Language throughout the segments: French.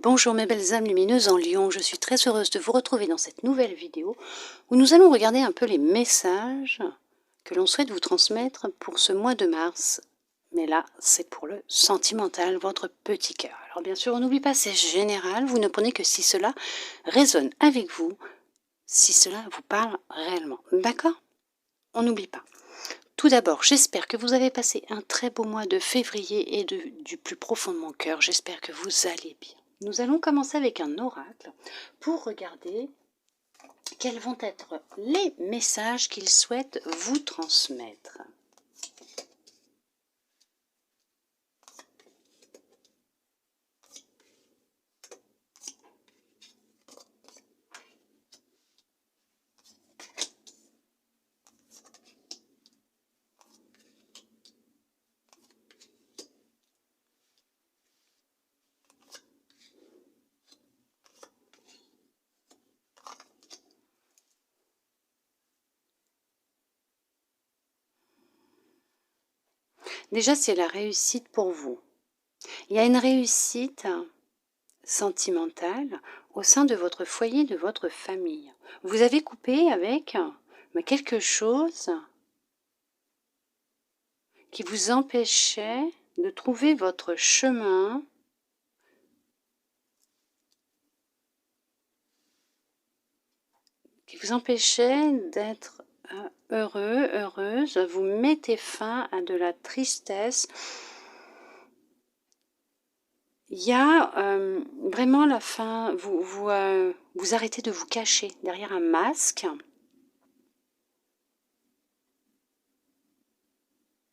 Bonjour mes belles âmes lumineuses en Lion, je suis très heureuse de vous retrouver dans cette nouvelle vidéo où nous allons regarder un peu les messages que l'on souhaite vous transmettre pour ce mois de mars. Mais là, c'est pour le sentimental, votre petit cœur. Alors bien sûr, on n'oublie pas, c'est général, vous ne prenez que si cela résonne avec vous, si cela vous parle réellement. D'accord? On n'oublie pas. Tout d'abord, j'espère que vous avez passé un très beau mois de février et du plus profond de mon cœur, j'espère que vous allez bien. Nous allons commencer avec un oracle pour regarder quels vont être les messages qu'il souhaite vous transmettre. Déjà, c'est la réussite pour vous. Il y a une réussite sentimentale au sein de votre foyer, de votre famille. Vous avez coupé avec quelque chose qui vous empêchait de trouver votre chemin, qui vous empêchait d'être heureux, heureuse. Vous mettez fin à de la tristesse. Il y a vraiment la fin, vous arrêtez de vous cacher derrière un masque,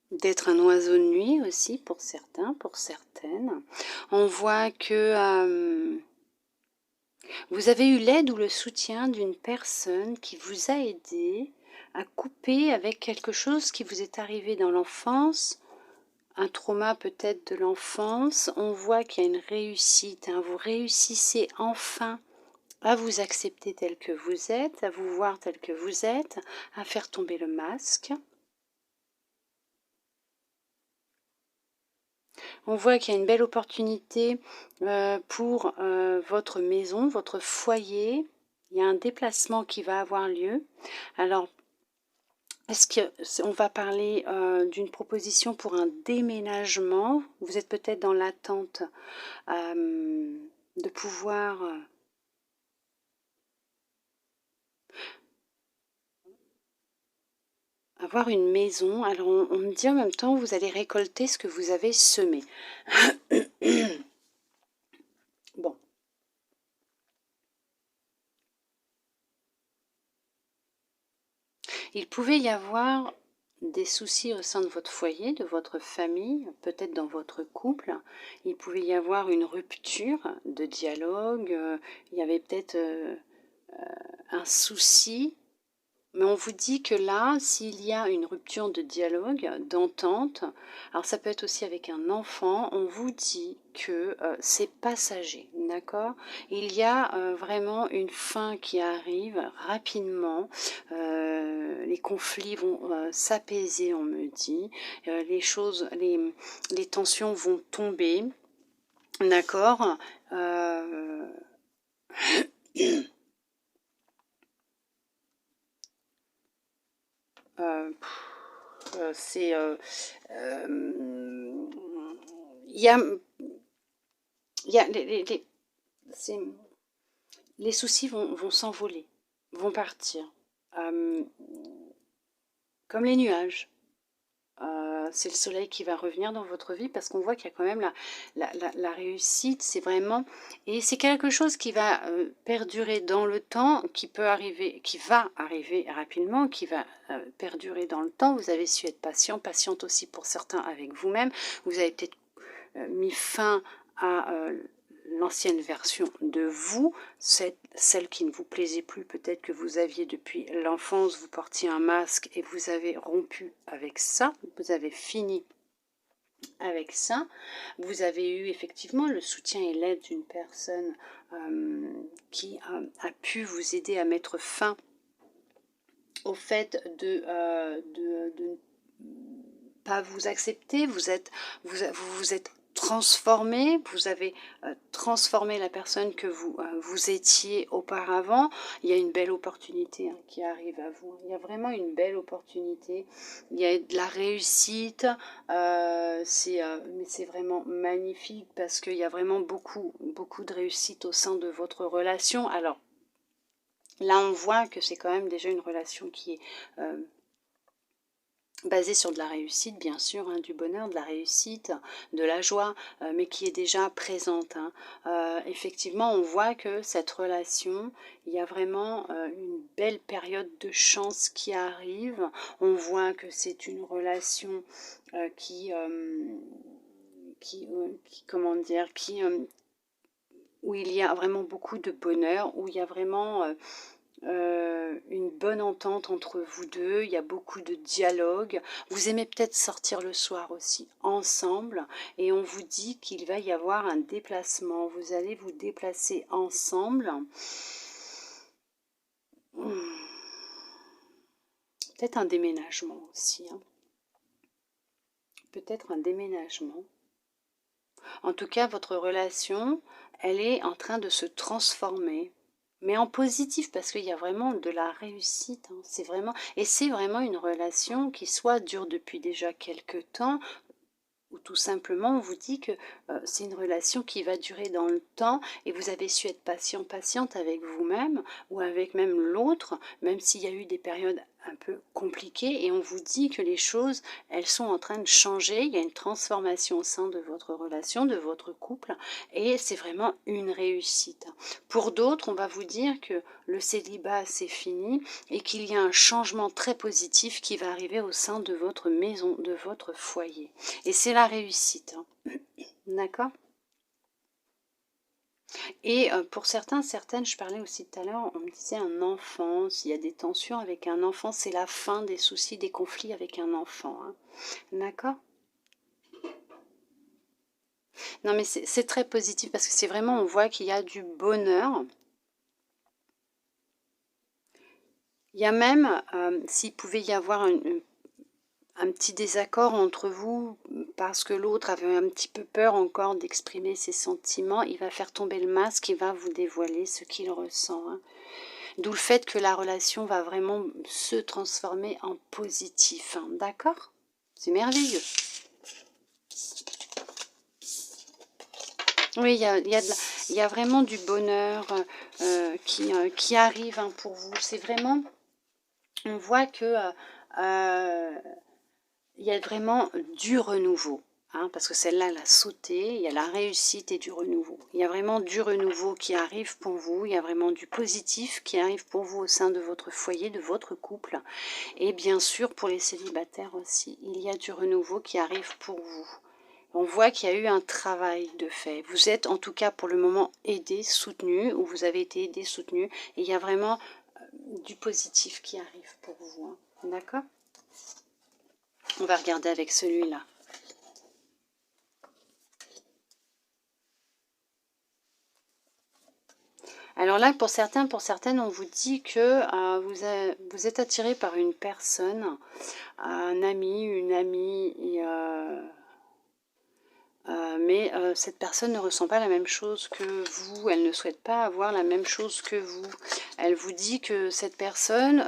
d'être un oiseau de nuit aussi pour certains, pour certaines. On voit que vous avez eu l'aide ou le soutien d'une personne qui vous a aidé à couper avec quelque chose qui vous est arrivé dans l'enfance, un trauma peut-être de l'enfance. On voit qu'il y a une réussite, hein. Vous réussissez enfin à vous accepter tel que vous êtes, à vous voir tel que vous êtes, à faire tomber le masque. On voit qu'il y a une belle opportunité pour votre maison, votre foyer. Il y a un déplacement qui va avoir lieu. Alors, est-ce qu'on va parler d'une proposition pour un déménagement? Vous êtes peut-être dans l'attente de pouvoir avoir une maison. Alors on me dit en même temps, vous allez récolter ce que vous avez semé. Bon. Il pouvait y avoir des soucis au sein de votre foyer, de votre famille, peut-être dans votre couple. Il pouvait y avoir une rupture de dialogue. Il y avait peut-être un souci. Mais on vous dit que là, s'il y a une rupture de dialogue, d'entente, alors ça peut être aussi avec un enfant, on vous dit que c'est passager, d'accord? Il y a vraiment une fin qui arrive rapidement, les conflits vont s'apaiser, on me dit, les tensions vont tomber, d'accord? C'est il y a les soucis vont s'envoler, vont partir comme les nuages. C'est le soleil qui va revenir dans votre vie parce qu'on voit qu'il y a quand même la réussite, c'est vraiment, et c'est quelque chose qui va perdurer dans le temps, qui peut arriver, qui va arriver rapidement, qui va perdurer dans le temps. Vous avez su être patient, patiente aussi pour certains avec vous-même. Vous avez peut-être mis fin à l'ancienne version de vous, celle qui ne vous plaisait plus, peut-être que vous aviez depuis l'enfance, vous portiez un masque et vous avez rompu avec ça, vous avez fini avec ça. Vous avez eu effectivement le soutien et l'aide d'une personne qui a pu vous aider à mettre fin au fait de ne pas vous accepter. Vous êtes transformé, vous avez transformé la personne que vous étiez auparavant. Il y a une belle opportunité hein, qui arrive à vous. Il y a vraiment une belle opportunité. Il y a de la réussite. Mais c'est vraiment magnifique parce qu'il y a vraiment beaucoup de réussite au sein de votre relation. Alors, là, on voit que c'est quand même déjà une relation qui est basée sur de la réussite, bien sûr, hein, du bonheur, de la réussite, de la joie, mais qui est déjà présente. Hein. Effectivement, on voit que cette relation, il y a vraiment une belle période de chance qui arrive. On voit que c'est une relation comment dire, où il y a vraiment beaucoup de bonheur, où il y a vraiment une bonne entente entre vous deux, il y a beaucoup de dialogue. Vous aimez peut-être sortir le soir aussi ensemble et on vous dit qu'il va y avoir un déplacement. Vous allez vous déplacer ensemble. Peut-être un déménagement aussi. Hein. Peut-être un déménagement. En tout cas, votre relation, elle est en train de se transformer. Mais en positif, parce qu'il y a vraiment de la réussite. Hein. C'est vraiment une relation qui soit dure depuis déjà quelques temps, ou tout simplement on vous dit que c'est une relation qui va durer dans le temps et vous avez su être patiente avec vous-même ou avec même l'autre, même s'il y a eu des périodes un peu compliquées et on vous dit que les choses, elles sont en train de changer, il y a une transformation au sein de votre relation, de votre couple et c'est vraiment une réussite. Pour d'autres, on va vous dire que le célibat c'est fini et qu'il y a un changement très positif qui va arriver au sein de votre maison, de votre foyer. Et c'est la réussite. Hein. D'accord ? Et pour certains, certaines, je parlais aussi tout à l'heure, on me disait un enfant, s'il y a des tensions avec un enfant, c'est la fin des soucis, des conflits avec un enfant. Hein. D'accord ? Non mais c'est très positif parce que c'est vraiment, on voit qu'il y a du bonheur. Il y a même, s'il pouvait y avoir un petit désaccord entre vous parce que l'autre avait un petit peu peur encore d'exprimer ses sentiments, il va faire tomber le masque, il va vous dévoiler ce qu'il ressent. Hein. D'où le fait que la relation va vraiment se transformer en positif. Hein. D'accord ? C'est merveilleux. Oui, il y a vraiment du bonheur qui arrive hein, pour vous. C'est vraiment, on voit que il y a vraiment du renouveau. Hein, parce que celle-là, elle a sauté, il y a la réussite et du renouveau. Il y a vraiment du renouveau qui arrive pour vous, il y a vraiment du positif qui arrive pour vous au sein de votre foyer, de votre couple. Et bien sûr, pour les célibataires aussi, il y a du renouveau qui arrive pour vous. On voit qu'il y a eu un travail de fait. Vous êtes en tout cas pour le moment aidé, soutenu, ou vous avez été aidé, soutenu. Et il y a vraiment du positif qui arrive pour vous. Hein. D'accord ? On va regarder avec celui-là. Alors là, pour certains, pour certaines, on vous dit que vous êtes attiré par une personne, un ami, une amie, mais cette personne ne ressent pas la même chose que vous, elle ne souhaite pas avoir la même chose que vous. Elle vous dit que cette personne,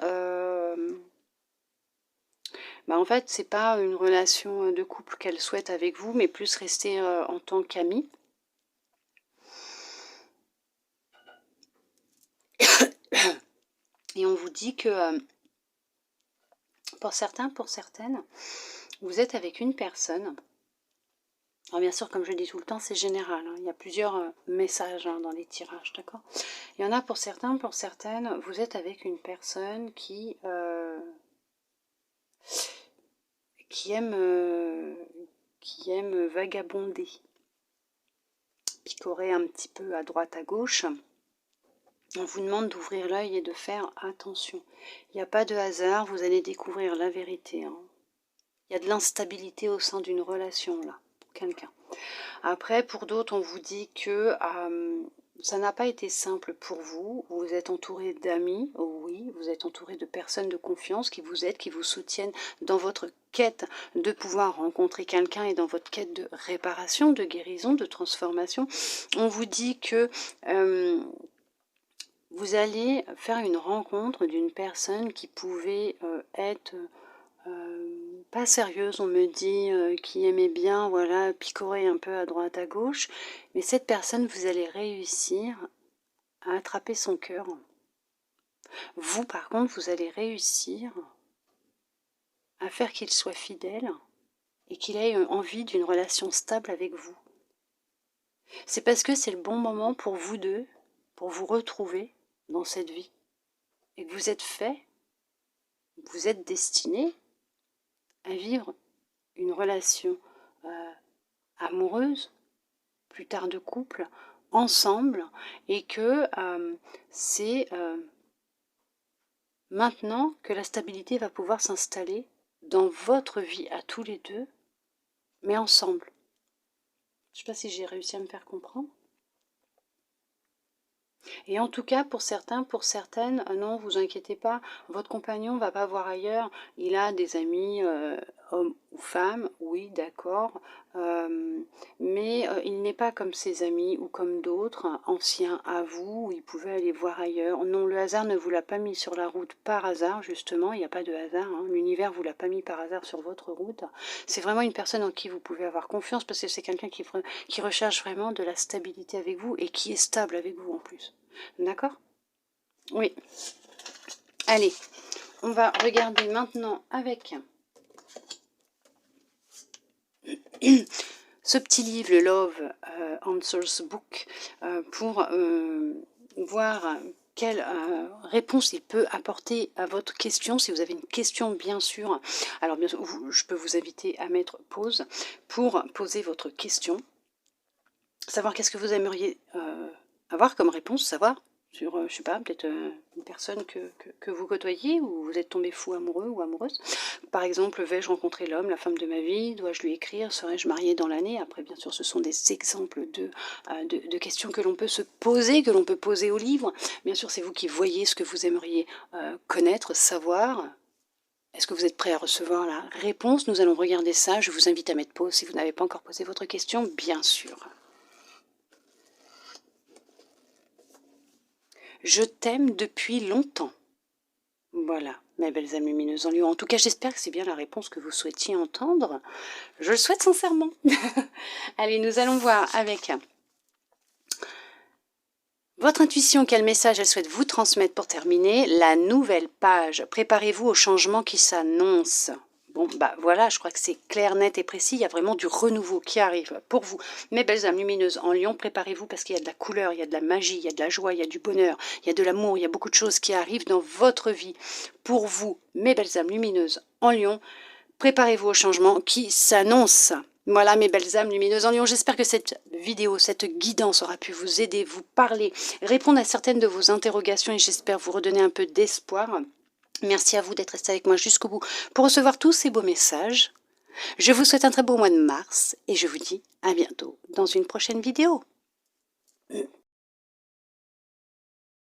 en fait, c'est pas une relation de couple qu'elle souhaite avec vous, mais plus rester en tant qu'amie. Et on vous dit que pour certains, pour certaines, vous êtes avec une personne. Alors bien sûr, comme je le dis tout le temps, c'est général. Hein. Il y a plusieurs messages hein, dans les tirages, d'accord ? Il y en a pour certains, pour certaines, vous êtes avec une personne qui aime vagabonder, picorer un petit peu à droite, à gauche. On vous demande d'ouvrir l'œil et de faire attention. Il n'y a pas de hasard, vous allez découvrir la vérité. Hein. Il y a de l'instabilité au sein d'une relation, là, pour quelqu'un. Après, pour d'autres, on vous dit que ça n'a pas été simple pour vous. Vous êtes entouré d'amis, oui, vous êtes entouré de personnes de confiance qui vous aident, qui vous soutiennent dans votre quête de pouvoir rencontrer quelqu'un et dans votre quête de réparation, de guérison, de transformation. On vous dit que vous allez faire une rencontre d'une personne qui pouvait être pas sérieuse, on me dit, qui aimait bien, voilà, picorer un peu à droite à gauche, mais cette personne, vous allez réussir à attraper son cœur. Vous, par contre, vous allez réussir à faire qu'il soit fidèle et qu'il ait envie d'une relation stable avec vous. C'est parce que c'est le bon moment pour vous deux, pour vous retrouver dans cette vie, et que vous êtes fait, vous êtes destiné à vivre une relation amoureuse, plus tard de couple, ensemble, et que c'est maintenant que la stabilité va pouvoir s'installer dans votre vie à tous les deux, mais ensemble. Je ne sais pas si j'ai réussi à me faire comprendre. Et en tout cas, pour certains, pour certaines, non, vous inquiétez pas, votre compagnon va pas voir ailleurs. Il a des amis, hommes ou femmes, oui, d'accord, mais il n'est pas comme ses amis ou comme d'autres, anciens à vous, où il pouvait aller voir ailleurs. Non, le hasard ne vous l'a pas mis sur la route par hasard, justement, il n'y a pas de hasard, hein. L'univers vous l'a pas mis par hasard sur votre route. C'est vraiment une personne en qui vous pouvez avoir confiance, parce que c'est quelqu'un qui recherche vraiment de la stabilité avec vous et qui est stable avec vous en plus. D'accord? Oui. Allez, on va regarder maintenant avec ce petit livre, le Love Answers Book, pour voir quelle réponse il peut apporter à votre question. Si vous avez une question, bien sûr, alors bien sûr, je peux vous inviter à mettre pause pour poser votre question. Savoir qu'est-ce que vous aimeriez avoir comme réponse, savoir sur, je sais pas, peut-être une personne que vous côtoyez ou vous êtes tombé fou amoureux ou amoureuse. Par exemple, vais-je rencontrer l'homme, la femme de ma vie? Dois-je lui écrire? Serais-je mariée dans l'année? Après, bien sûr, ce sont des exemples de questions que l'on peut se poser, que l'on peut poser au livre. Bien sûr, c'est vous qui voyez ce que vous aimeriez connaître, savoir. Est-ce que vous êtes prêt à recevoir la réponse? Nous allons regarder ça. Je vous invite à mettre pause si vous n'avez pas encore posé votre question, bien sûr. Je t'aime depuis longtemps. Voilà, mes belles âmes lumineuses en lion. En tout cas, j'espère que c'est bien la réponse que vous souhaitiez entendre. Je le souhaite sincèrement. Allez, nous allons voir avec votre intuition, quel message elle souhaite vous transmettre pour terminer. La nouvelle page. Préparez-vous au changement qui s'annonce. Bon, bah voilà, je crois que c'est clair, net et précis. Il y a vraiment du renouveau qui arrive pour vous. Mes belles âmes lumineuses en lion, préparez-vous parce qu'il y a de la couleur, il y a de la magie, il y a de la joie, il y a du bonheur, il y a de l'amour, il y a beaucoup de choses qui arrivent dans votre vie. Pour vous, mes belles âmes lumineuses en lion, préparez-vous au changement qui s'annonce. Voilà mes belles âmes lumineuses en lion, j'espère que cette vidéo, cette guidance aura pu vous aider, vous parler, répondre à certaines de vos interrogations et j'espère vous redonner un peu d'espoir. Merci à vous d'être resté avec moi jusqu'au bout pour recevoir tous ces beaux messages. Je vous souhaite un très beau mois de mars et je vous dis à bientôt dans une prochaine vidéo.